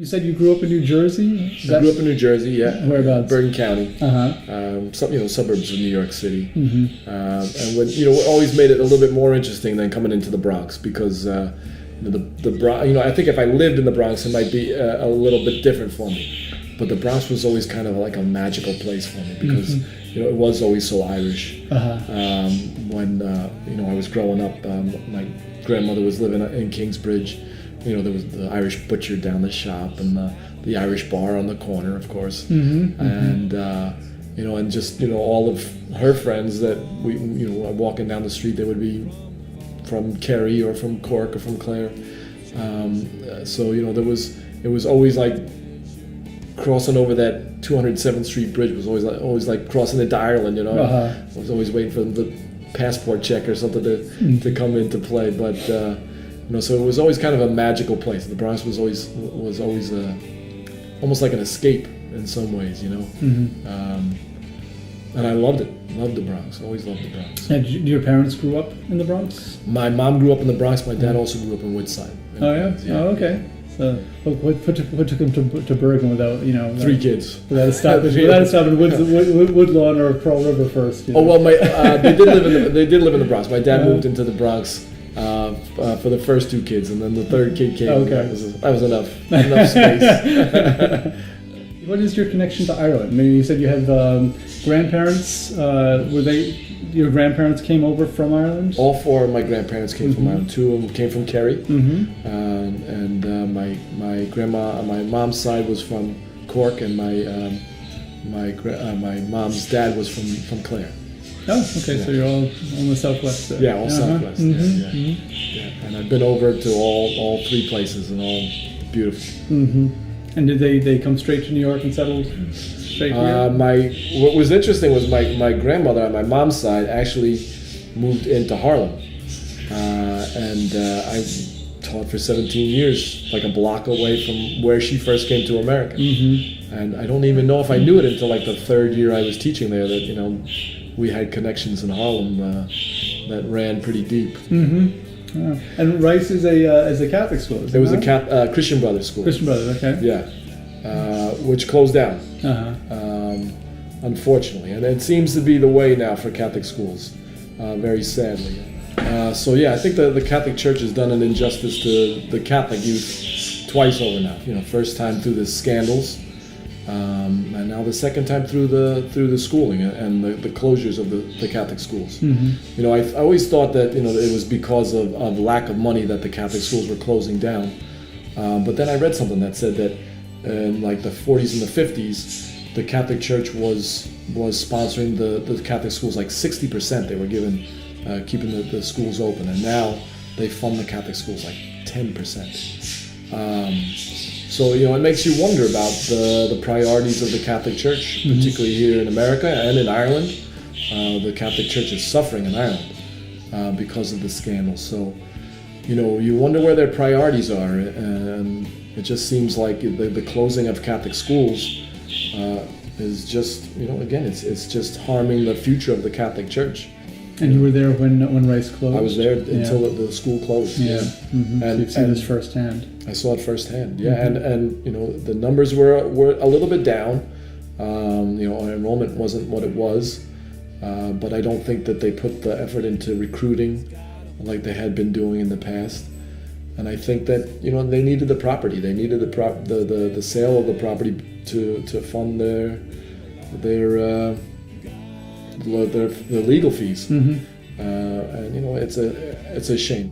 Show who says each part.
Speaker 1: You said you grew up in New Jersey?
Speaker 2: I grew up in New Jersey, yeah.
Speaker 1: Whereabouts?
Speaker 2: Bergen County. Some suburbs of New York City. And when what always made it a little bit more interesting than coming into the Bronx, because the Bronx. I think if I lived in the Bronx, it might be a little bit different for me. But the Bronx was always kind of like a magical place for me, because it was always so Irish. When I was growing up, my grandmother was living in Kingsbridge. There was the Irish butcher down the shop, and the Irish bar on the corner, of course. And and just all of her friends that we walking down the street, they would be from Kerry or from Cork or from Clare. So it was always like crossing over that 207th Street bridge was always like crossing into Ireland. I was always waiting for the passport check or something to come into play. But so it was always kind of a magical place. The Bronx was always almost like an escape in some ways. And I loved it. Loved the Bronx. Always loved the Bronx.
Speaker 1: And your parents grew up in the Bronx?
Speaker 2: My mom grew up in the Bronx. My dad also grew up in Woodside.
Speaker 1: Oh yeah. Oh okay. So what took him to Bergen without
Speaker 2: 3 kids
Speaker 1: without a stop in Woodlawn or Pearl River first?
Speaker 2: Oh well, they did live in the Bronx. My dad moved into the Bronx for the first 2 kids, and then the 3rd kid came.
Speaker 1: Okay.
Speaker 2: That was enough space.
Speaker 1: What is your connection to Ireland? I mean, you said you have grandparents. Your grandparents came over from Ireland?
Speaker 2: All 4 of my grandparents came from Ireland. 2 of them came from Kerry, and my grandma on my mom's side was from Cork, and my mom's dad was from Clare.
Speaker 1: Oh, okay. Yeah. So you're all on the southwest.
Speaker 2: Yeah, all southwest. Yeah. And I've been over to all 3 places, and all beautiful.
Speaker 1: And did they come straight to New York and settled straight here?
Speaker 2: What was interesting was my grandmother on my mom's side actually moved into Harlem, and I taught for 17 years, like a block away from where she first came to America. And I don't even know if I knew it until like the 3rd year I was teaching there that we had connections in Harlem that ran pretty deep.
Speaker 1: Oh. And Rice is a Catholic school.
Speaker 2: It was a Christian Brothers school.
Speaker 1: Christian Brothers, okay.
Speaker 2: Yeah, which closed down, unfortunately, and it seems to be the way now for Catholic schools, very sadly. So yeah, I think the Catholic Church has done an injustice to the Catholic youth twice over now. First time through the scandals, and now the second time through the schooling and the closures of the Catholic schools. I always thought that it was because of lack of money that the Catholic schools were closing down, but then I read something that said that in like the 40s and the 50s, the Catholic Church was sponsoring the Catholic schools like 60%. They were keeping the schools open, and now they fund the Catholic schools like 10%. So it makes you wonder about the priorities of the Catholic Church, particularly here in America and in Ireland. The Catholic Church is suffering in Ireland because of the scandal. So you wonder where their priorities are, and it just seems like the closing of Catholic schools is just again it's just harming the future of the Catholic Church.
Speaker 1: And you were there when Rice closed?
Speaker 2: I was there until the school closed.
Speaker 1: Yeah. And so you've seen this firsthand.
Speaker 2: I saw it firsthand. Yeah, and the numbers were a little bit down. Our enrollment wasn't what it was, but I don't think that they put the effort into recruiting like they had been doing in the past. And I think that they needed the property. They needed the sale of the property to fund their legal fees. And it's a shame.